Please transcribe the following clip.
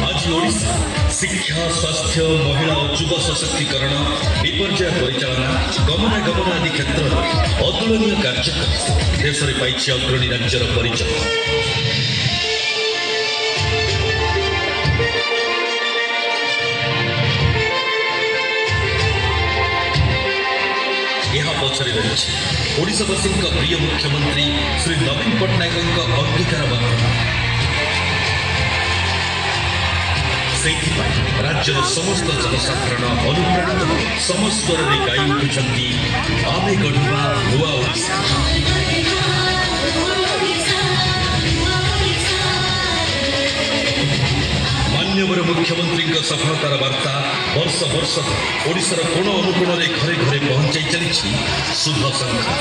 आज ओडिशा शिक्षा स्वास्थ्य महिला और युव सशक्तिकरण विपर्यय परिचालना गमनागमन आदि क्षेत्र में अतुलनीय कार्य कर देश में पाई अग्रणी राज्यर परिचय। यह पछरे रही ओडिशावासी प्रिय मुख्यमंत्री श्री नवीन पट्टनायक अंगीकार राज्यर समस्त जनसाधारण अनुप्रेरित समस्वर गाई उठुंट आमे गढ़ा नुआ ओडिशा। मान्यवर मुख्यमंत्री सफलतार वार्ता वर्ष वर्ष ओडिशार कोण अनुकोण घरे घरे पहुंचाई चली शुभ संख्या।